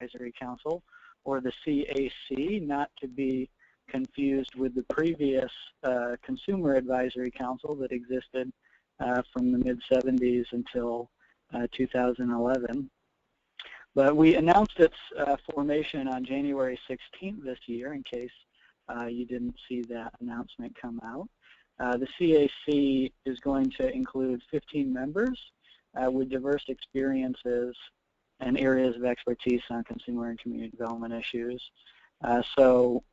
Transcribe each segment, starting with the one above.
Advisory Council, or the CAC, not to be confused with the previous Consumer Advisory Council that existed from the mid-70s until 2011. But we announced its formation on January 16th this year, in case you didn't see that announcement come out. The CAC is going to include 15 members with diverse experiences and areas of expertise on consumer and community development issues. So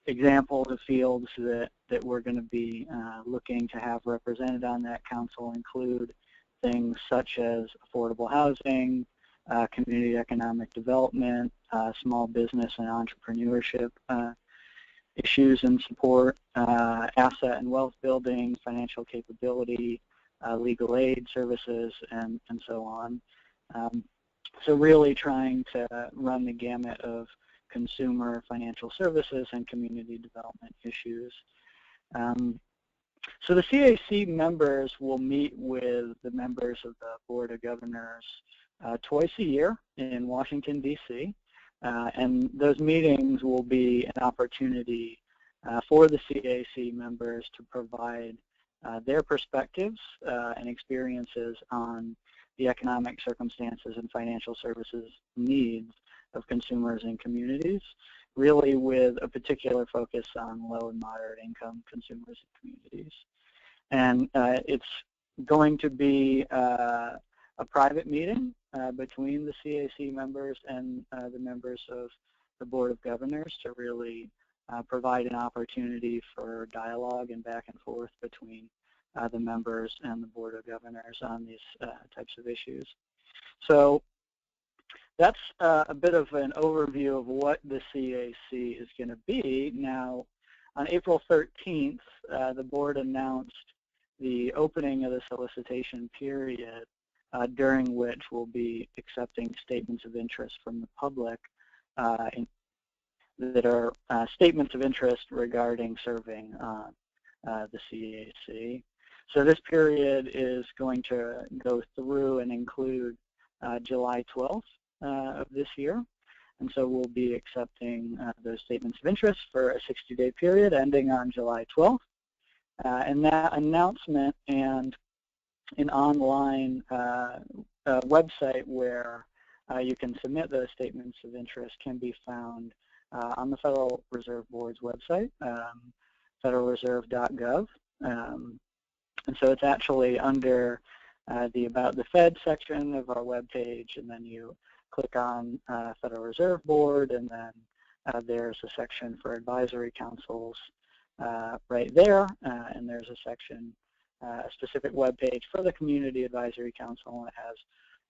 examples of fields that we're going to be looking to have represented on that council include things such as affordable housing, community economic development, small business and entrepreneurship issues and support, asset and wealth building, financial capability, legal aid services, and so on. So really trying to run the gamut of consumer financial services and community development issues. So the CAC members will meet with the members of the Board of Governors twice a year in Washington, D.C. And those meetings will be an opportunity for the CAC members to provide their perspectives and experiences on the economic circumstances and financial services needs of consumers and communities, really with a particular focus on low and moderate income consumers and communities. And it's going to be a private meeting between the CAC members and the members of the Board of Governors to really provide an opportunity for dialogue and back and forth between the members and the Board of Governors on these types of issues. So that's a bit of an overview of what the CAC is going to be. Now, on April 13th, the board announced the opening of the solicitation period during which we'll be accepting statements of interest from the public that are statements of interest regarding serving on the CAC. So this period is going to go through and include July 12th of this year. And so we'll be accepting those statements of interest for a 60-day period ending on July 12th. And that announcement and an online website where you can submit those statements of interest can be found on the Federal Reserve Board's website, federalreserve.gov. And so it's actually under the About the Fed section of our webpage, and then you click on Federal Reserve Board, and then there's a section for advisory councils right there, and there's a section, a specific webpage for the Community Advisory Council, and it has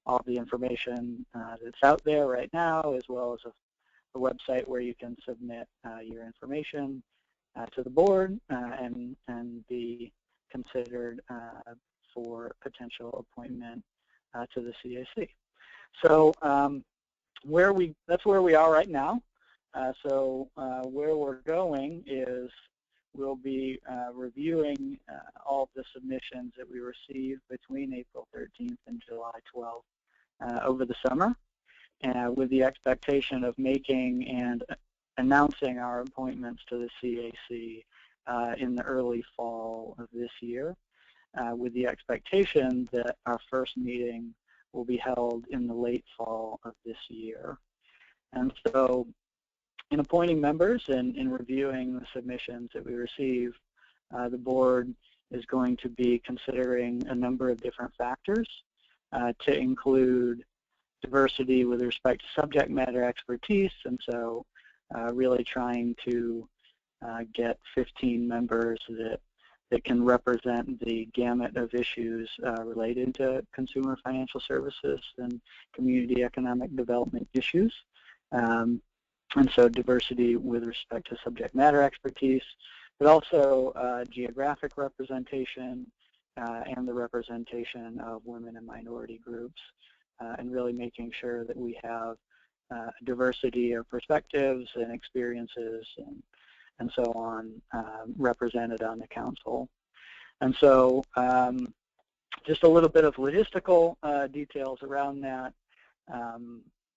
all the information that's out there right now, as well as a website where you can submit your information to the board and be considered for potential appointment to the CAC. So that's where we are right now. So where we're going is we'll be reviewing all of the submissions that we received between April 13th and July 12th over the summer, with the expectation of making and announcing our appointments to the CAC in the early fall of this year, with the expectation that our first meeting will be held in the late fall of this year. And so in appointing members and in reviewing the submissions that we receive, the board is going to be considering a number of different factors to include diversity with respect to subject matter expertise, and so really trying to get 15 members that can represent the gamut of issues related to consumer financial services and community economic development issues. And so diversity with respect to subject matter expertise, but also geographic representation and the representation of women and minority groups, and really making sure that we have diversity of perspectives and experiences and so on represented on the council. And so just a little bit of logistical details around that.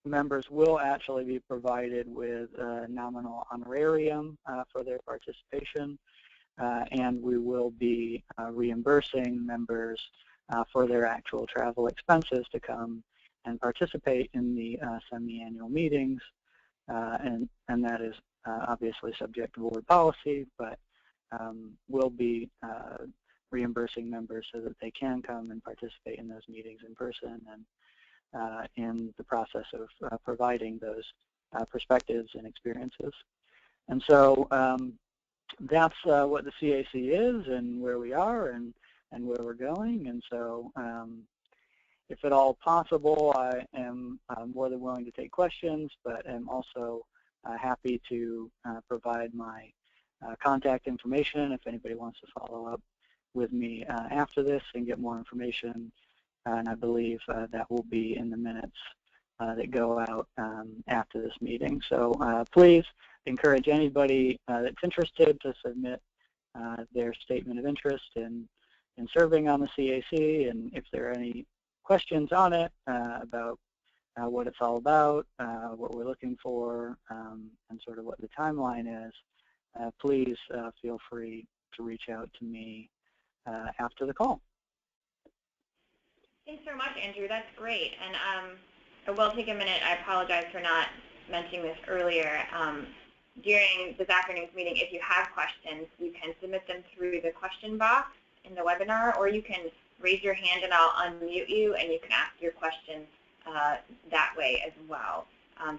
members will actually be provided with a nominal honorarium for their participation, and we will be reimbursing members for their actual travel expenses to come and participate in the semi-annual meetings, and that is obviously subject to board policy, but we'll be reimbursing members so that they can come and participate in those meetings in person and in the process of providing those perspectives and experiences. And so that's what the CAC is and where we are and where we're going. And so if at all possible, I am more than willing to take questions, but am also happy to provide my contact information if anybody wants to follow up with me after this and get more information. And I believe that will be in the minutes that go out after this meeting. So please encourage anybody that's interested to submit their statement of interest in serving on the CAC, and if there are any questions on it about what it's all about, what we're looking for, and sort of what the timeline is, please feel free to reach out to me after the call. Thanks so much, Andrew. That's great. And I will take a minute. I apologize for not mentioning this earlier. During this afternoon's meeting, if you have questions, you can submit them through the question box in the webinar, or you can raise your hand and I'll unmute you and you can ask your questions that way as well.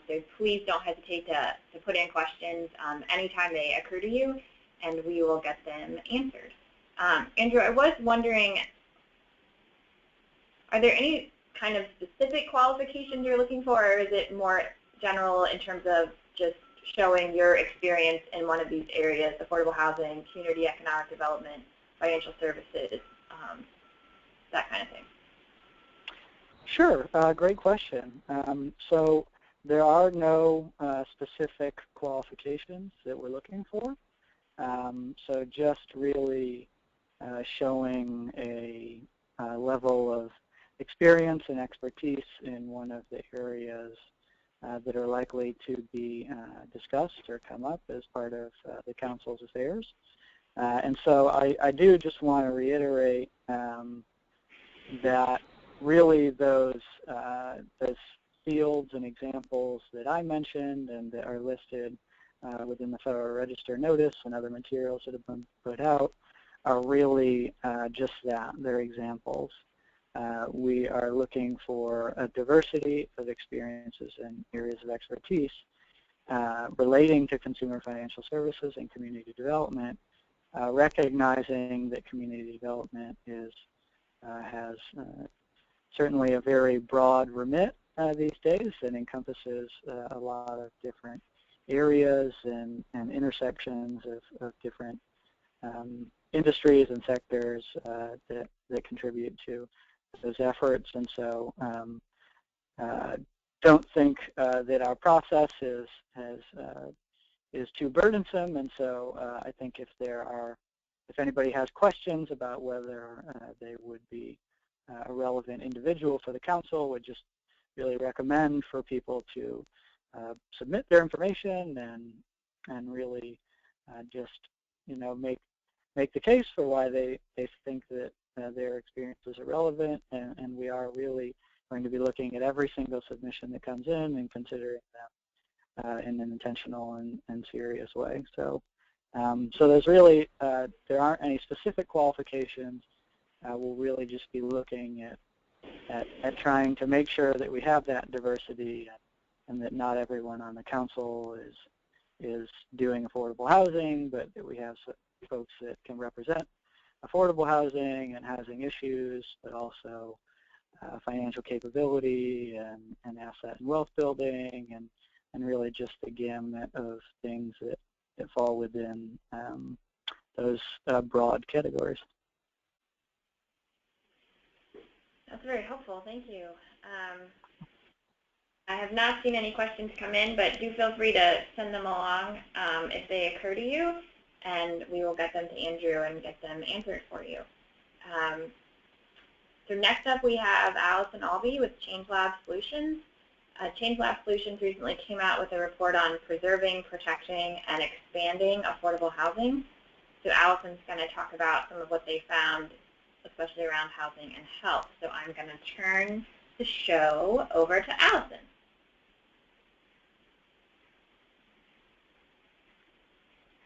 So please don't hesitate to put in questions anytime they occur to you, and we will get them answered. Andrew, I was wondering, are there any kind of specific qualifications you're looking for, or is it more general in terms of just showing your experience in one of these areas, affordable housing, community economic development, financial services, that kind of thing? Sure, great question. So there are no specific qualifications that we're looking for. So just really showing a level of experience and expertise in one of the areas that are likely to be discussed or come up as part of the Council's affairs. And so I do just want to reiterate that really those fields and examples that I mentioned and that are listed within the Federal Register notice and other materials that have been put out are really just that. They're examples. We are looking for a diversity of experiences and areas of expertise relating to consumer financial services and community development, recognizing that community development has certainly a very broad remit these days and encompasses a lot of different areas and intersections of different industries and sectors that contribute to those efforts. And so don't think that our process is too burdensome. And so I think if anybody has questions about whether they would be a relevant individual for the Council, would just really recommend for people to submit their information and really just make the case for why they think that their experiences are relevant, and we are really going to be looking at every single submission that comes in and considering them in an intentional and serious way. So there's really there aren't any specific qualifications. We'll really just be looking at trying to make sure that we have that diversity and that not everyone on the Council is doing affordable housing, but that we have folks that can represent affordable housing and housing issues, but also financial capability and asset and wealth building and really just the gamut of things that fall within those broad categories. That's very helpful. Thank you. I have not seen any questions come in, but do feel free to send them along if they occur to you, and we will get them to Andrew and get them answered for you. So next up we have Allison Albee with Change Lab Solutions. Change Lab Solutions recently came out with a report on preserving, protecting, and expanding affordable housing. So Allison's going to talk about some of what they found, especially around housing and health. So I'm going to turn the show over to Allison.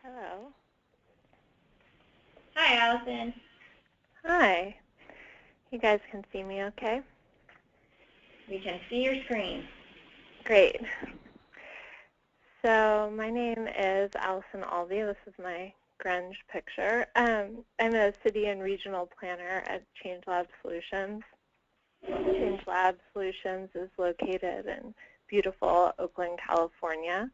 Hello. Hi, Allison. Hi. You guys can see me okay? We can see your screen. Great. So my name is Allison Alvey. This is my grunge picture. I'm a city and regional planner at Change Lab Solutions. Change Lab Solutions is located in beautiful Oakland, California.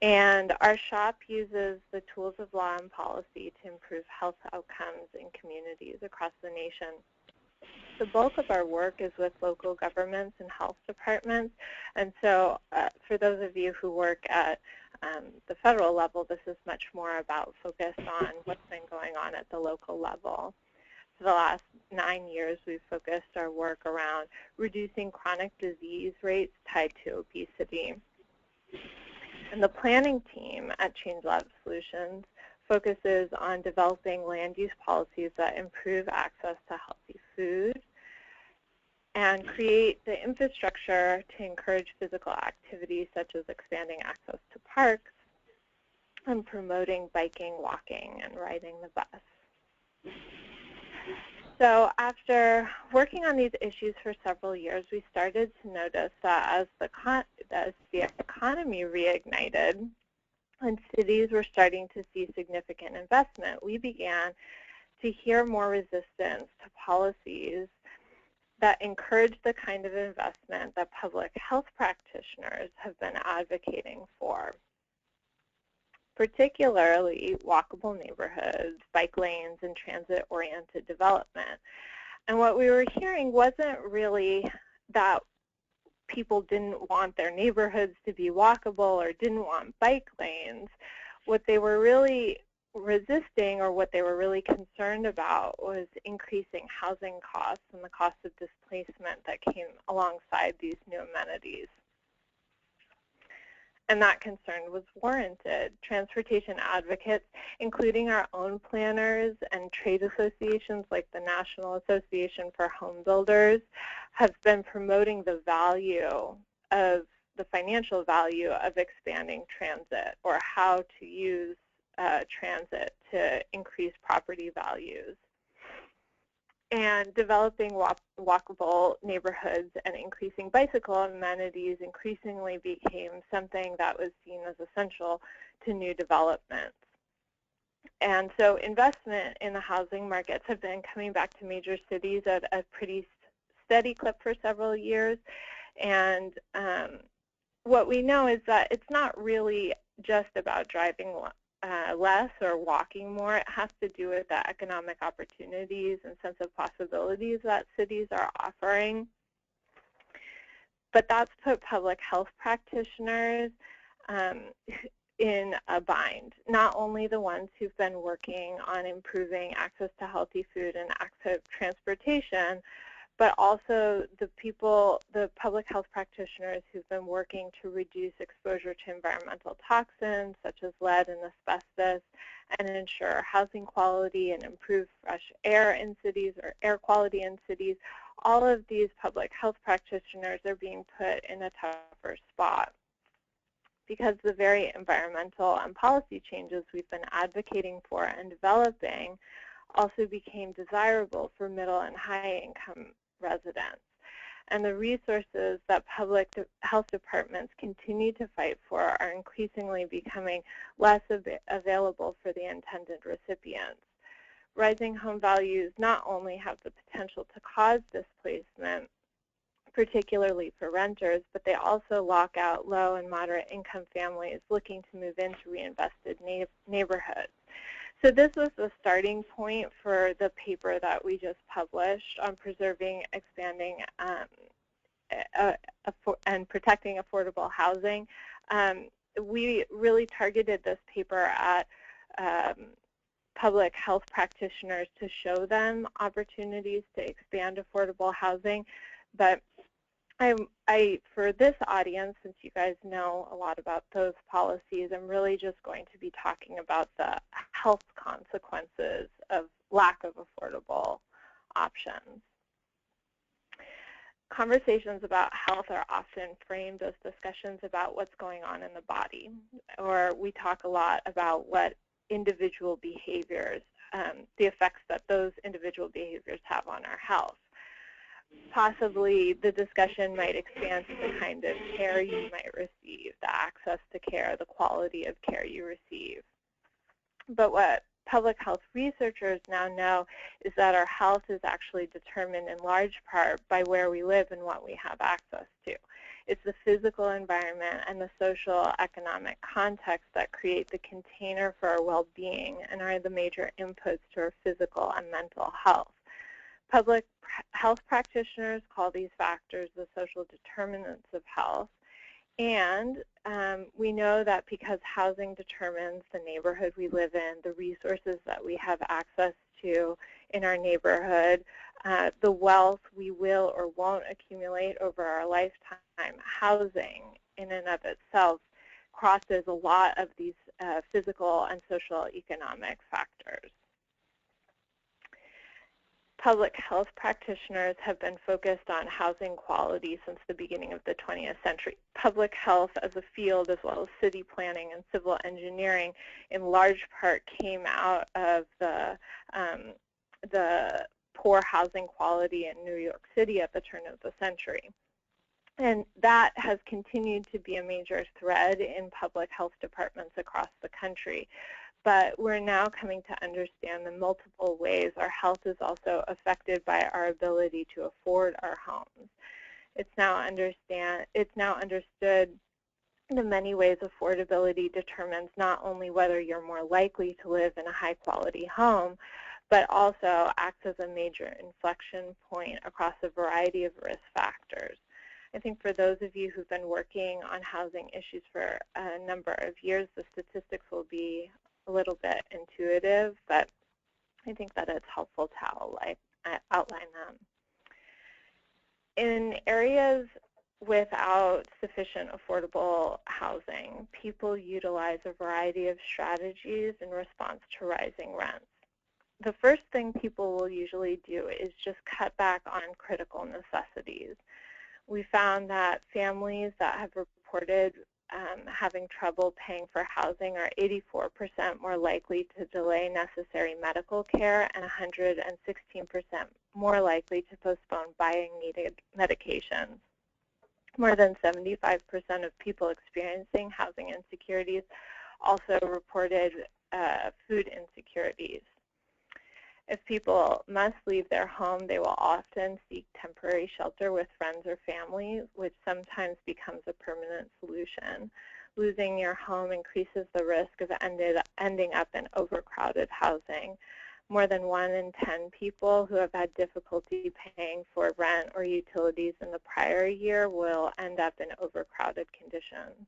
And our shop uses the tools of law and policy to improve health outcomes in communities across the nation. The bulk of our work is with local governments and health departments. And so for those of you who work at the federal level, this is much more about focus on what's been going on at the local level. For the last 9 years, we've focused our work around reducing chronic disease rates tied to obesity. And the planning team at Change Lab Solutions focuses on developing land use policies that improve access to healthy food and create the infrastructure to encourage physical activities such as expanding access to parks and promoting biking, walking, and riding the bus. So after working on these issues for several years, we started to notice that as the economy reignited and cities were starting to see significant investment, we began to hear more resistance to policies that encourage the kind of investment that public health practitioners have been advocating for, particularly walkable neighborhoods, bike lanes, and transit-oriented development. And what we were hearing wasn't really that people didn't want their neighborhoods to be walkable or didn't want bike lanes. What they were really resisting, or what they were really concerned about, was increasing housing costs and the cost of displacement that came alongside these new amenities. And that concern was warranted. Transportation advocates, including our own planners and trade associations like the National Association for Home Builders, have been promoting the value of the financial value of expanding transit, or how to use transit to increase property values. And developing walkable neighborhoods and increasing bicycle amenities increasingly became something that was seen as essential to new developments. And so investment in the housing markets have been coming back to major cities at a pretty steady clip for several years. And what we know is that it's not really just about driving less or walking more. It has to do with the economic opportunities and sense of possibilities that cities are offering. But that's put public health practitioners in a bind, not only the ones who've been working on improving access to healthy food and access to transportation, but also the public health practitioners who've been working to reduce exposure to environmental toxins such as lead and asbestos, and ensure housing quality and improve fresh air in cities, or air quality in cities. All of these public health practitioners are being put in a tougher spot because the very environmental and policy changes we've been advocating for and developing also became desirable for middle and high-income residents. And the resources that public health departments continue to fight for are increasingly becoming less available for the intended recipients. Rising home values not only have the potential to cause displacement, particularly for renters, but they also lock out low and moderate income families looking to move into reinvested neighborhoods. So this was the starting point for the paper that we just published on preserving, expanding, and protecting affordable housing. We really targeted this paper at public health practitioners to show them opportunities to expand affordable housing. But For this audience, since you guys know a lot about those policies, I'm really just going to be talking about the health consequences of lack of affordable options. Conversations about health are often framed as discussions about what's going on in the body, or we talk a lot about what individual behaviors, the effects that those individual behaviors have on our health. Possibly the discussion might expand to the kind of care you might receive, the access to care, the quality of care you receive. But what public health researchers now know is that our health is actually determined in large part by where we live and what we have access to. It's the physical environment and the social economic context that create the container for our well-being and are the major inputs to our physical and mental health. Public health practitioners call these factors the social determinants of health. And we know that because housing determines the neighborhood we live in, the resources that we have access to in our neighborhood, the wealth we will or won't accumulate over our lifetime, housing in and of itself crosses a lot of these physical and social economic factors. Public health practitioners have been focused on housing quality since the beginning of the 20th century. Public health as a field, as well as city planning and civil engineering, in large part came out of the poor housing quality in New York City at the turn of the century. And that has continued to be a major thread in public health departments across the country. But we're now coming to understand the multiple ways our health is also affected by our ability to afford our homes. It's now understood the many ways affordability determines not only whether you're more likely to live in a high-quality home, but also acts as a major inflection point across a variety of risk factors. I think for those of you who've been working on housing issues for a number of years, the statistics will be a little bit intuitive, but I think that it's helpful to outline them. In areas without sufficient affordable housing, people utilize a variety of strategies in response to rising rents. The first thing people will usually do is just cut back on critical necessities. We found that families that have reported having trouble paying for housing are 84% more likely to delay necessary medical care and 116% more likely to postpone buying needed medications. More than 75% of people experiencing housing insecurities also reported food insecurities. If people must leave their home, they will often seek temporary shelter with friends or family, which sometimes becomes a permanent solution. Losing your home increases the risk of ending up in overcrowded housing. More than 1 in 10 people who have had difficulty paying for rent or utilities in the prior year will end up in overcrowded conditions.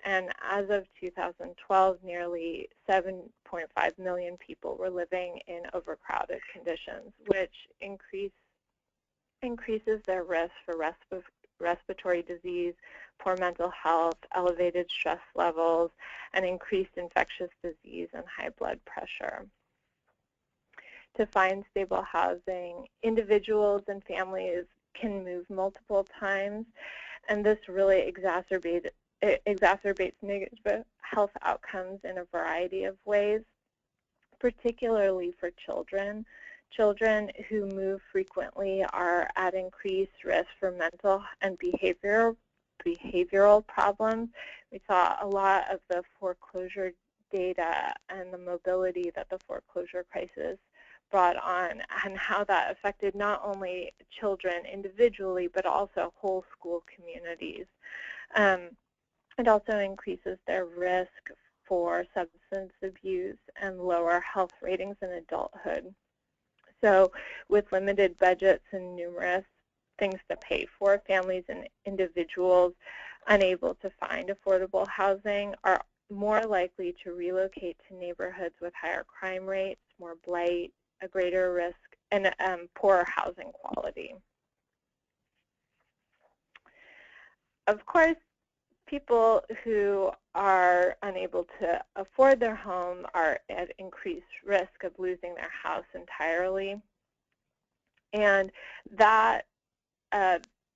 And as of 2012, nearly 7.5 million people were living in overcrowded conditions, which increases their risk for respiratory disease, poor mental health, elevated stress levels, and increased infectious disease and high blood pressure. To find stable housing, individuals and families can move multiple times, and this really exacerbates negative health outcomes in a variety of ways, particularly for children. Children who move frequently are at increased risk for mental and behavioral problems. We saw a lot of the foreclosure data and the mobility that the foreclosure crisis brought on and how that affected not only children individually, but also whole school communities. It also increases their risk for substance abuse and lower health ratings in adulthood. So with limited budgets and numerous things to pay for, families and individuals unable to find affordable housing are more likely to relocate to neighborhoods with higher crime rates, more blight, a greater risk, and poorer housing quality. of course, people who are unable to afford their home are at increased risk of losing their house entirely. And that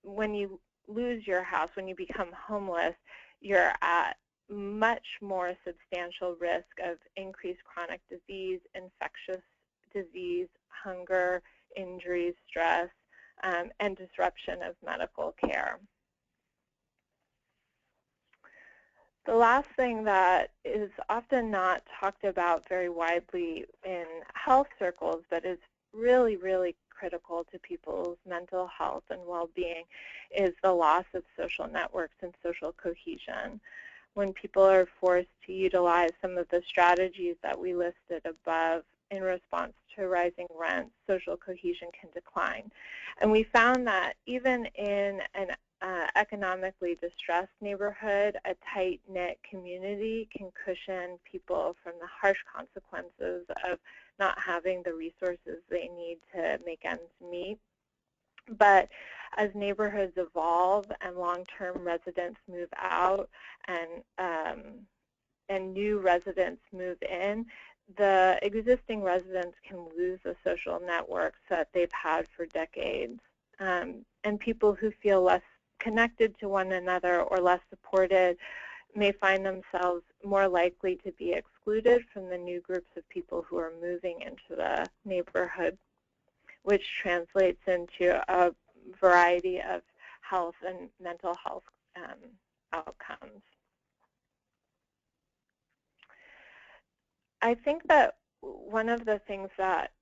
when you lose your house, when you become homeless, you're at much more substantial risk of increased chronic disease, infectious disease, hunger, injuries, stress, and disruption of medical care. The last thing that is often not talked about very widely in health circles, but is really, really critical to people's mental health and well-being, is the loss of social networks and social cohesion. When people are forced to utilize some of the strategies that we listed above in response to rising rents, social cohesion can decline. And we found that even in an economically distressed neighborhood, a tight-knit community can cushion people from the harsh consequences of not having the resources they need to make ends meet. But as neighborhoods evolve and long-term residents move out and new residents move in, the existing residents can lose the social networks that they've had for decades. And people who feel less connected to one another or less supported may find themselves more likely to be excluded from the new groups of people who are moving into the neighborhood, which translates into a variety of health and mental health outcomes. I think that one of the things that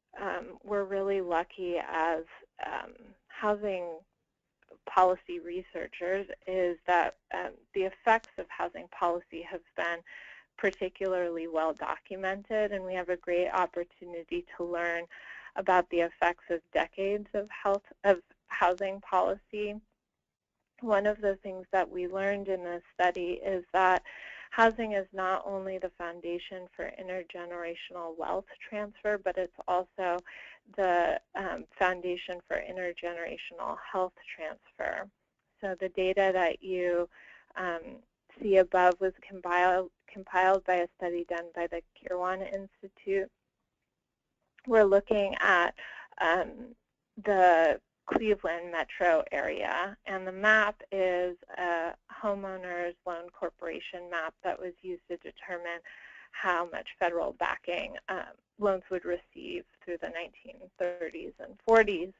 we're really lucky as housing policy researchers is that the effects of housing policy have been particularly well documented, and we have a great opportunity to learn about the effects of decades of housing policy. One of the things that we learned in this study is that housing is not only the foundation for intergenerational wealth transfer, but it's also the foundation for intergenerational health transfer. So the data that you see above was compiled by a study done by the Kirwan Institute. We're looking at the Cleveland metro area, and the map is a homeowners loan corporation map that was used to determine how much federal backing loans would receive through the 1930s and 40s.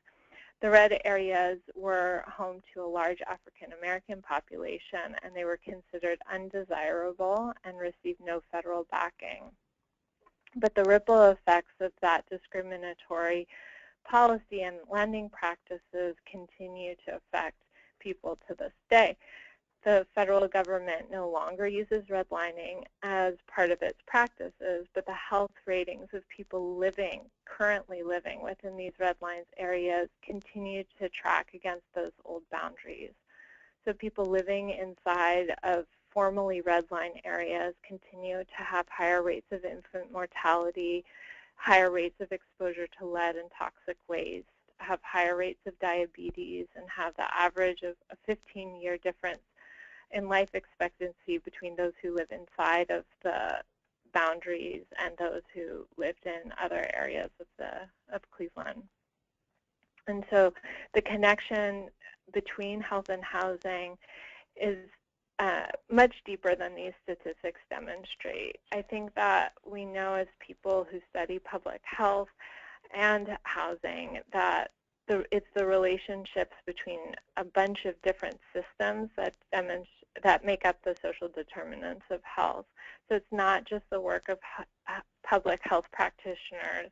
The red areas were home to a large African American population, and they were considered undesirable and received no federal backing. But the ripple effects of that discriminatory policy and lending practices continue to affect people to this day. The federal government no longer uses redlining as part of its practices, but the health ratings of people currently living within these redlined areas continue to track against those old boundaries. So people living inside of formerly redlined areas continue to have higher rates of infant mortality, higher rates of exposure to lead and toxic waste, have higher rates of diabetes, and have the average of a 15-year difference in life expectancy between those who live inside of the boundaries and those who lived in other areas of Cleveland. And so the connection between health and housing is much deeper than these statistics demonstrate. I think that we know as people who study public health and housing that it's the relationships between a bunch of different systems that make up the social determinants of health. So it's not just the work of public health practitioners,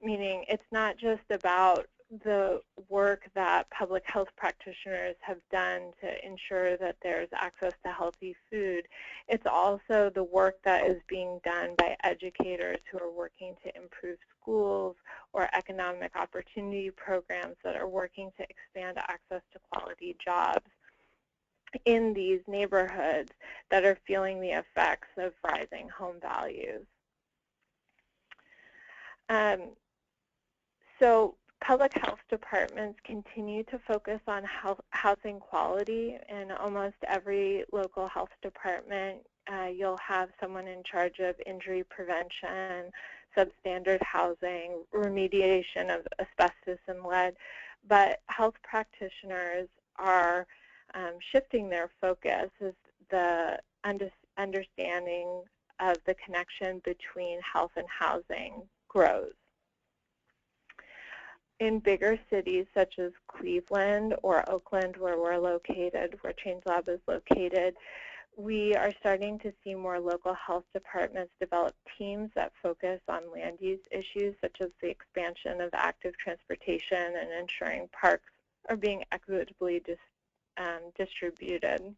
meaning it's not just about the work that public health practitioners have done to ensure that there's access to healthy food. It's also the work that is being done by educators who are working to improve schools or economic opportunity programs that are working to expand access to quality jobs in these neighborhoods that are feeling the effects of rising home values. So Public health departments continue to focus on housing quality. In almost every local health department, you'll have someone in charge of injury prevention, substandard housing, remediation of asbestos and lead, but health practitioners are shifting their focus as the understanding of the connection between health and housing grows. In bigger cities such as Cleveland or Oakland, where we're located, where Change Lab is located, we are starting to see more local health departments develop teams that focus on land use issues such as the expansion of active transportation and ensuring parks are being equitably distributed.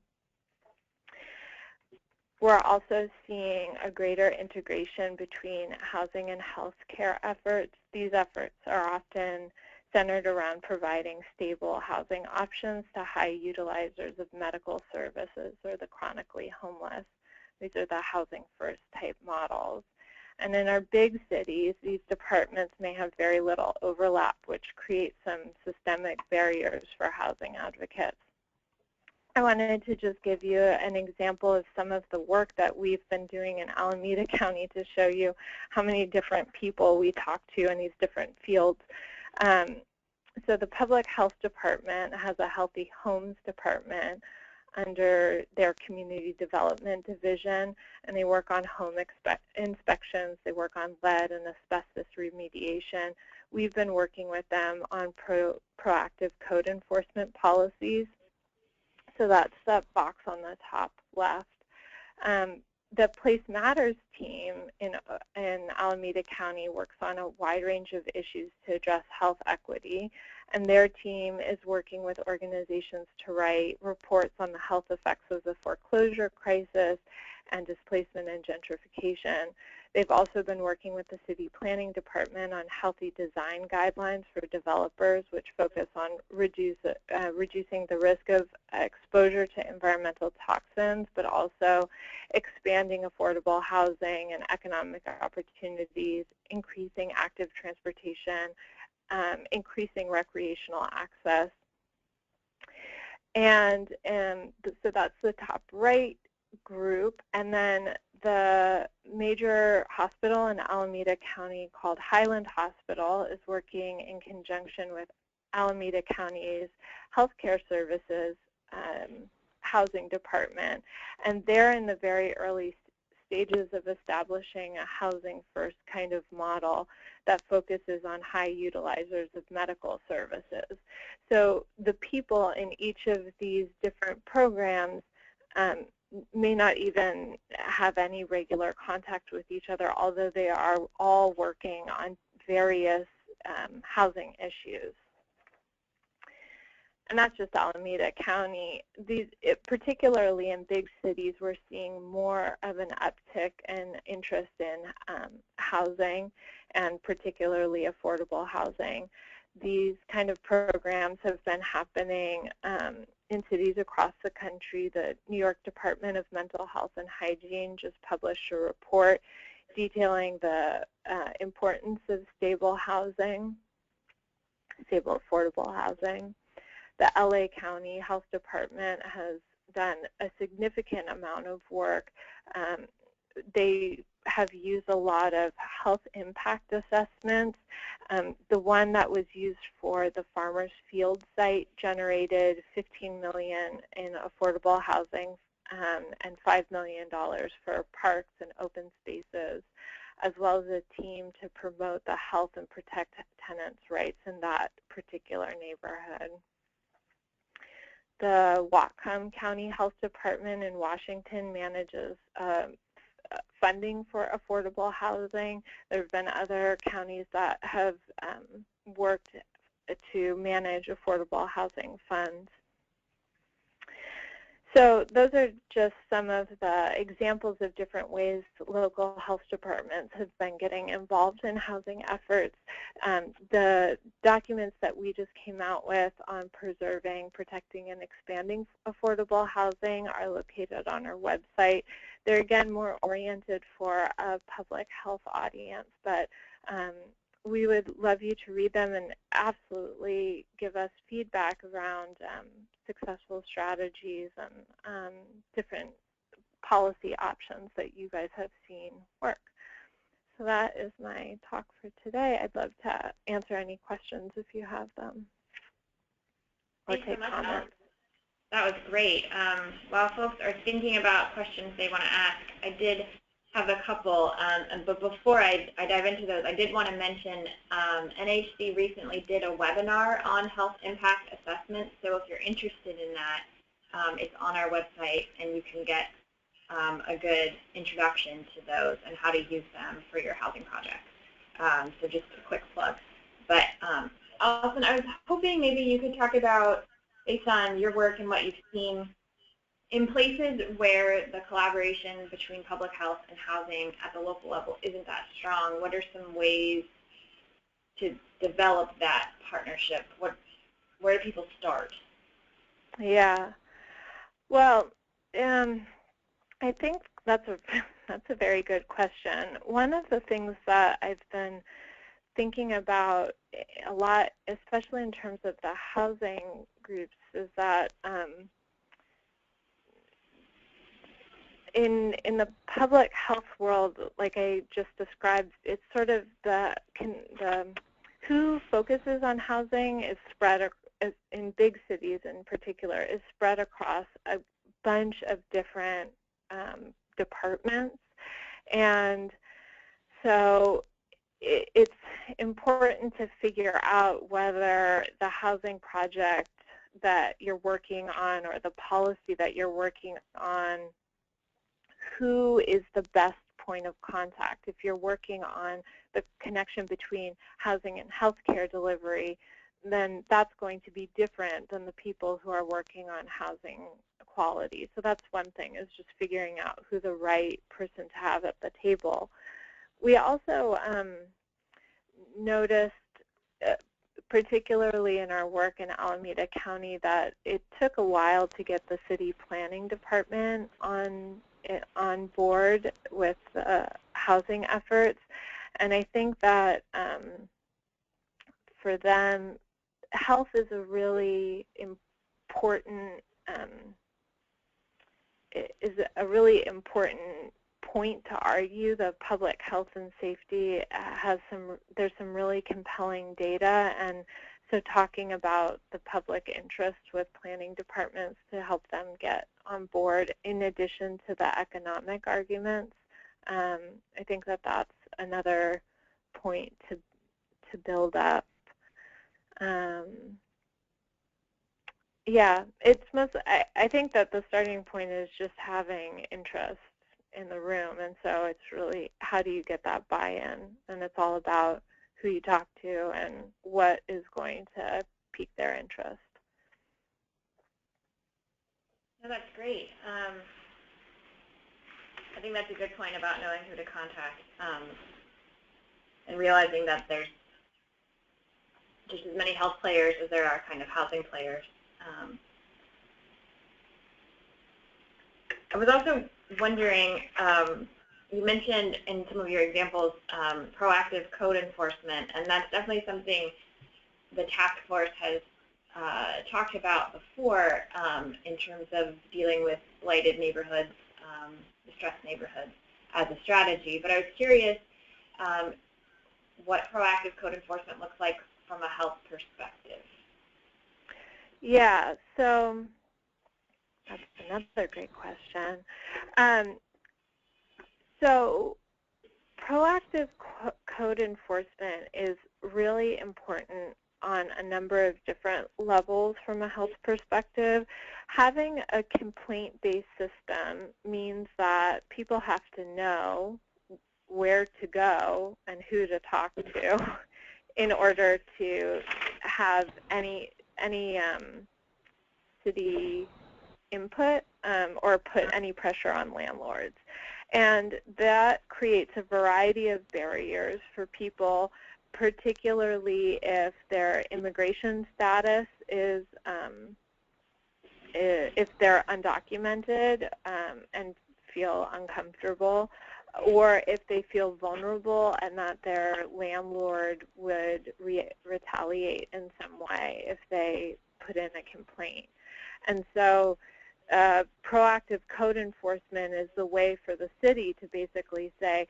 We're also seeing a greater integration between housing and healthcare efforts. These efforts are often centered around providing stable housing options to high utilizers of medical services or the chronically homeless. These are the housing first type models. And in our big cities, these departments may have very little overlap, which creates some systemic barriers for housing advocates. I wanted to just give you an example of some of the work that we've been doing in Alameda County to show you how many different people we talk to in these different fields. So the Public Health Department has a Healthy Homes Department under their Community Development Division, and they work on home inspections, they work on lead and asbestos remediation. We've been working with them on proactive code enforcement policies. So that's the box on the top left. The Place Matters team in Alameda County works on a wide range of issues to address health equity, and their team is working with organizations to write reports on the health effects of the foreclosure crisis and displacement and gentrification. They've also been working with the City Planning Department on healthy design guidelines for developers, which focus on reducing the risk of exposure to environmental toxins, but also expanding affordable housing and economic opportunities, increasing active transportation, increasing recreational access. And so that's the top right group. And then the major hospital in Alameda County called Highland Hospital is working in conjunction with Alameda County's Healthcare Services Housing Department. And they're in the very early stages of establishing a housing first kind of model that focuses on high utilizers of medical services. So the people in each of these different programs may not even have any regular contact with each other, although they are all working on various housing issues. And that's just Alameda County. Particularly in big cities, we're seeing more of an uptick in interest in housing, and particularly affordable housing. These kind of programs have been happening in cities across the country. The New York Department of Mental Health and Hygiene just published a report detailing the importance of stable housing, stable affordable housing. The LA County Health Department has done a significant amount of work. They have used a lot of health impact assessments. The one that was used for the Farmers Field site generated $15 million in affordable housing and $5 million for parks and open spaces, as well as a team to promote the health and protect tenants' rights in that particular neighborhood. The Whatcom County Health Department in Washington manages funding for affordable housing. There have been other counties that have worked to manage affordable housing funds. So those are just some of the examples of different ways local health departments have been getting involved in housing efforts. The documents that we just came out with on preserving, protecting, and expanding affordable housing are located on our website. They're, again, more oriented for a public health audience, but we would love you to read them and absolutely give us feedback around successful strategies and different policy options that you guys have seen work. So that is my talk for today. I'd love to answer any questions if you have them. Or Thanks take so much, comments. Alex. That was great. While folks are thinking about questions they want to ask, I did have a couple, but before I dive into those, I did want to mention NHC recently did a webinar on health impact assessment. So if you're interested in that, it's on our website, and you can get a good introduction to those and how to use them for your housing projects. So just a quick plug. But Allison, I was hoping maybe you could talk about, based on your work and what you've seen, in places where the collaboration between public health and housing at the local level isn't that strong, what are some ways to develop that partnership? Where do people start? Yeah. Well, I think that's a very good question. One of the things that I've been thinking about a lot, especially in terms of the housing groups, is that in the public health world, like I just described, it's sort of the who focuses on housing is spread in big cities in particular, is spread across a bunch of different departments, and so it's important to figure out whether the housing project that you're working on or the policy that you're working on, who is the best point of contact. If you're working on the connection between housing and healthcare delivery, then that's going to be different than the people who are working on housing quality. So that's one thing, is just figuring out who the right person to have at the table. We also noticed, particularly in our work in Alameda County, that it took a while to get the city planning department on board with housing efforts. And I think that for them, health is a really important point to argue. The public health and safety there's some really compelling data, and so talking about the public interest with planning departments to help them get on board, in addition to the economic arguments, I think that that's another point to build up. Yeah, I think that the starting point is just having interest in the room, and so it's really, how do you get that buy-in? And it's all about who you talk to and what is going to pique their interest. No, that's great. I think that's a good point about knowing who to contact, and realizing that there's just as many health players as there are kind of housing players. I was also wondering, you mentioned in some of your examples proactive code enforcement, and that's definitely something the task force has talked about before in terms of dealing with blighted neighborhoods, distressed neighborhoods as a strategy. But I was curious what proactive code enforcement looks like from a health perspective. Yeah, so that's another great question. So proactive code enforcement is really important on a number of different levels from a health perspective. Having a complaint-based system means that people have to know where to go and who to talk to in order to have any city input or put any pressure on landlords. And that creates a variety of barriers for people, particularly if their immigration status is, if they're undocumented and feel uncomfortable, or if they feel vulnerable and that their landlord would retaliate in some way if they put in a complaint. And so proactive code enforcement is the way for the city to basically say,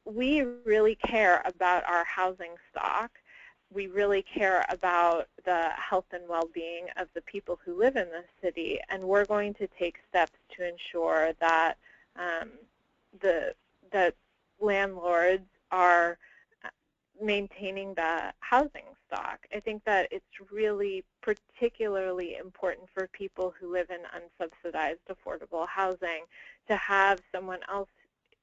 we really care about our housing stock. We really care about the health and well-being of the people who live in the city, and we're going to take steps to ensure that that landlords are maintaining the housing stock. I think that it's really particularly important for people who live in unsubsidized affordable housing to have someone else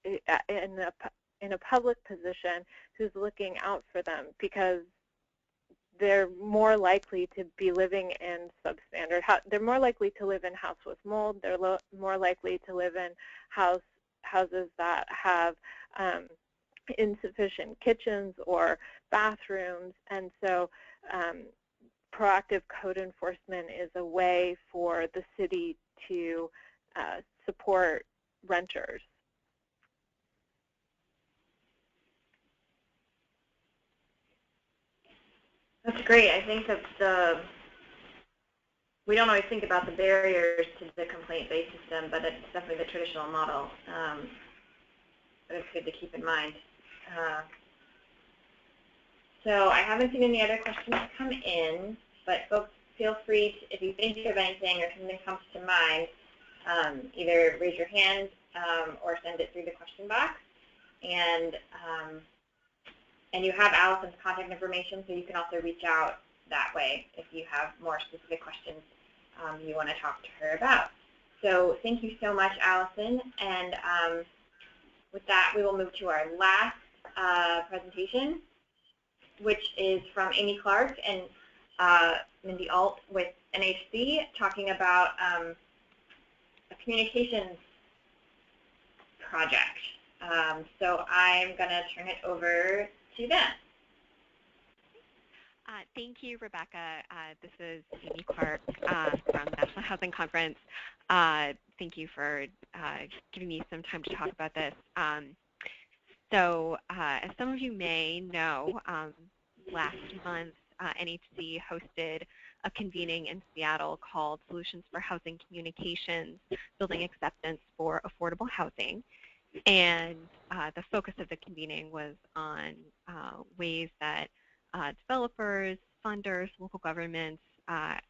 in a public position who's looking out for them, because they're more likely to be living in substandard they're more likely to live in house with mold. They're more likely to live in houses that have insufficient kitchens or bathrooms. And so proactive code enforcement is a way for the city to support renters. That's great. I think that we don't always think about the barriers to the complaint-based system, but it's definitely the traditional model. But it's good to keep in mind. So I haven't seen any other questions come in, but folks, feel free to, if you think of anything or something comes to mind, either raise your hand or send it through the question box. And you have Allison's contact information, so you can also reach out that way if you have more specific questions you want to talk to her about. So thank you so much, Allison. And with that, we will move to our last presentation, which is from Amy Clark and Mindy Alt with NHC, talking about a communications project. So I'm going to turn it over to them. Thank you, Rebecca. This is Amy Clark from the National Housing Conference. Thank you for giving me some time to talk about this. So as some of you may know, last month NHC hosted a convening in Seattle called Solutions for Housing Communications, Building Acceptance for Affordable Housing. And the focus of the convening was on ways that developers, funders, local governments,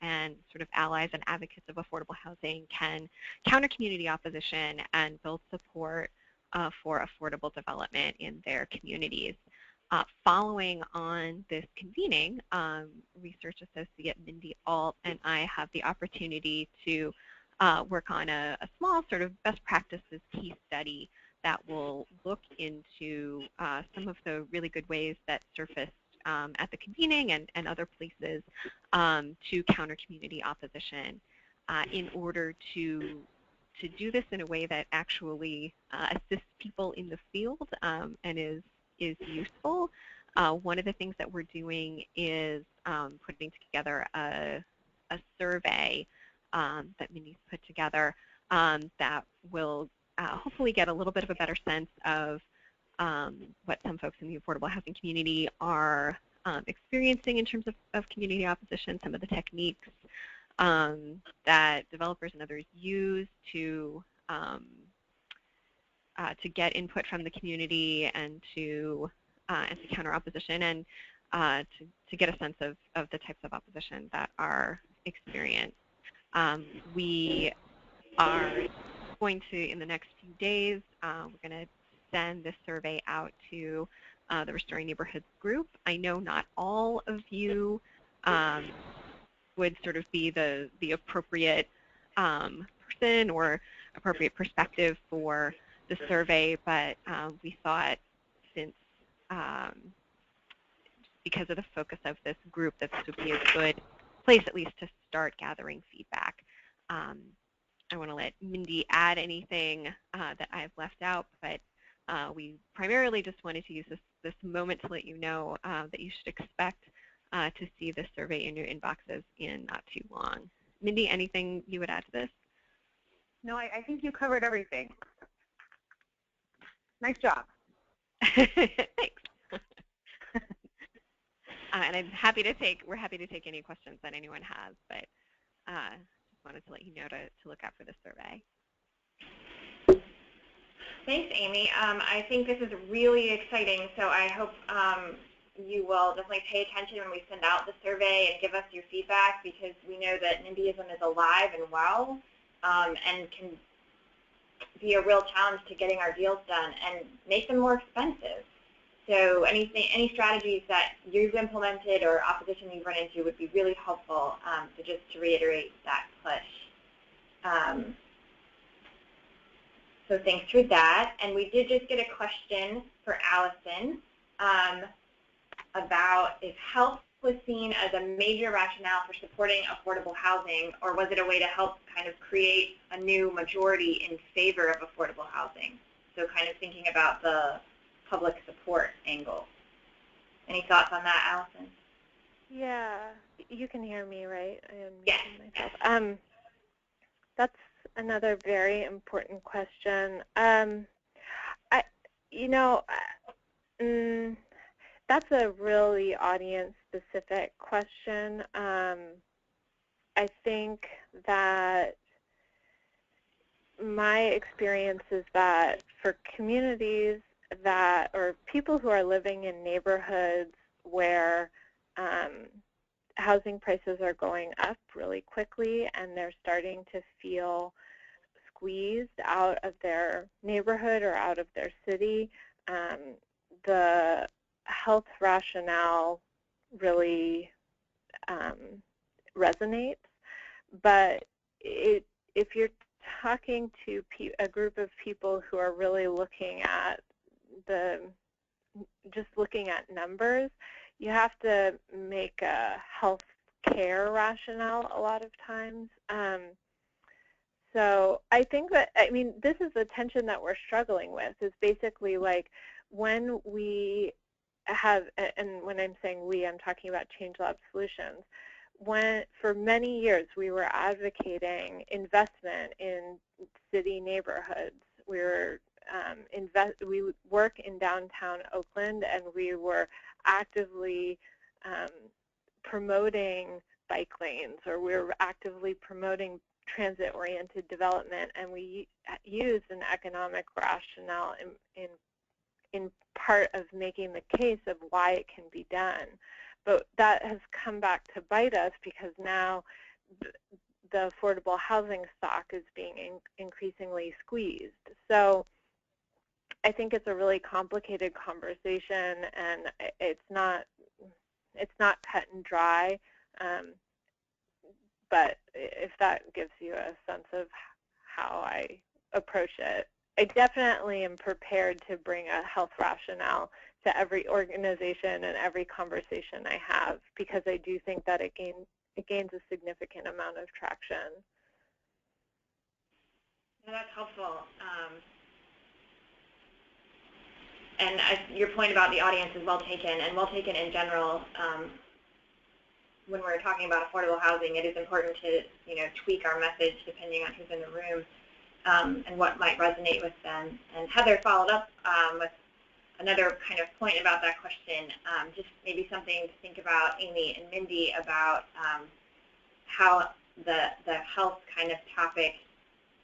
and sort of allies and advocates of affordable housing can counter community opposition and build support for affordable development in their communities. Following on this convening, research associate Mindy Alt and I have the opportunity to work on a small sort of best practices case study that will look into some of the really good ways that surfaced at the convening and other places to counter community opposition in order to do this in a way that actually assists people in the field and is useful. One of the things that we're doing is putting together a survey that Mindy's put together that will hopefully get a little bit of a better sense of what some folks in the affordable housing community are experiencing in terms of community opposition, some of the techniques that developers and others use to get input from the community and to counter opposition, and to get a sense of the types of opposition that are experienced. We are going to, in the next few days, we're going to send this survey out to the Restoring Neighborhoods group. I know not all of you would sort of be the appropriate person or appropriate perspective for the survey, but we thought since because of the focus of this group that this would be a good place at least to start gathering feedback. I want to let Mindy add anything that I've left out, but we primarily just wanted to use this moment to let you know that you should expect to see this survey in your inboxes in not too long. Mindy, anything you would add to this? No, I think you covered everything. Nice job. Thanks. And I'm happy to take, we're happy to take any questions that anyone has, but just wanted to let you know to look out for the survey. Thanks, Amy. I think this is really exciting, so I hope you will definitely pay attention when we send out the survey and give us your feedback, because we know that NIMBYism is alive and well and can be a real challenge to getting our deals done and make them more expensive. So any strategies that you've implemented or opposition you've run into would be really helpful. So just to reiterate that push. So thanks for that. And we did just get a question for Allison about if health was seen as a major rationale for supporting affordable housing, or was it a way to help kind of create a new majority in favor of affordable housing? So kind of thinking about the public support angle. Any thoughts on that, Allison? Yeah, you can hear me, right? I am yes. muting myself. That's another very important question. That's a really audience-specific question. I think that my experience is that for communities that, or people who are living in neighborhoods where housing prices are going up really quickly and they're starting to feel squeezed out of their neighborhood or out of their city, the health rationale really resonates. But if you're talking to a group of people who are really looking at just looking at numbers, you have to make a health care rationale a lot of times. So I think that, this is the tension that we're struggling with, is basically like when we have, and when I'm saying we, I'm talking about Change Lab Solutions, when for many years we were advocating investment in city neighborhoods. We work in downtown Oakland, and we were actively promoting bike lanes, or we were actively promoting transit-oriented development, and we used an economic rationale in part of making the case of why it can be done. But that has come back to bite us, because now the affordable housing stock is being increasingly squeezed. So I think it's a really complicated conversation, and it's not cut and dry. But if that gives you a sense of how I approach it, I definitely am prepared to bring a health rationale to every organization and every conversation I have, because I do think that it gains a significant amount of traction. No, that's helpful. And your point about the audience is well taken, and well taken in general. When we're talking about affordable housing, it is important to tweak our message depending on who's in the room and what might resonate with them. And Heather followed up with another kind of point about that question, just maybe something to think about, Amy and Mindy, about how the health kind of topic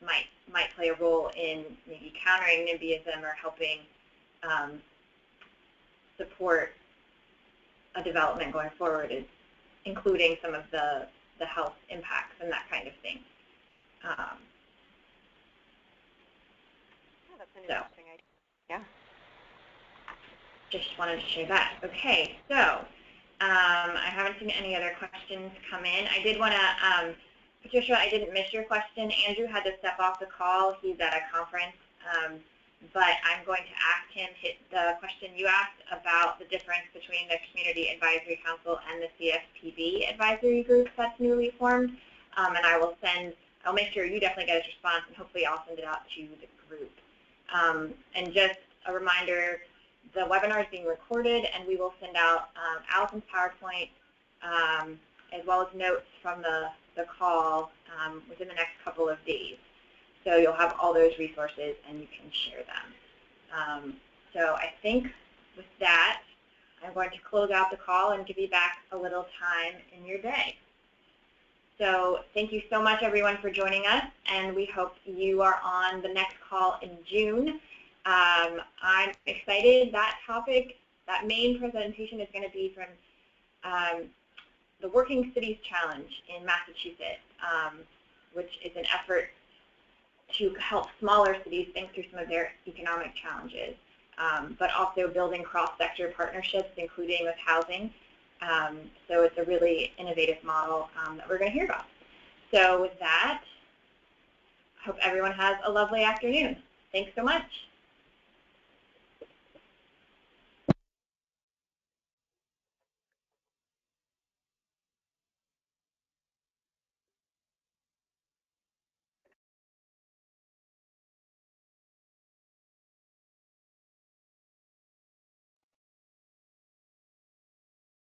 might play a role in maybe countering NIMBYism or helping support a development going forward, is including some of the health impacts and that kind of thing. Yeah, that's an interesting idea. Yeah. Just wanted to share that. Okay, so I haven't seen any other questions come in. I did want to, Patricia, I didn't miss your question. Andrew had to step off the call. He's at a conference. But I'm going to ask him the question you asked about the difference between the Community Advisory Council and the CSPB advisory group that's newly formed. And I'll make sure you definitely get a response, and hopefully I'll send it out to the group. And just a reminder, the webinar is being recorded, and we will send out Allison's PowerPoint as well as notes from the call within the next couple of days. So you'll have all those resources, and you can share them. So I think with that, I'm going to close out the call and give you back a little time in your day. So thank you so much, everyone, for joining us, and we hope you are on the next call in June. I'm excited. That topic, that main presentation is going to be from the Working Cities Challenge in Massachusetts, which is an effort to help smaller cities think through some of their economic challenges, but also building cross-sector partnerships, including with housing. So it's a really innovative model that we're going to hear about. So with that, I hope everyone has a lovely afternoon. Thanks so much.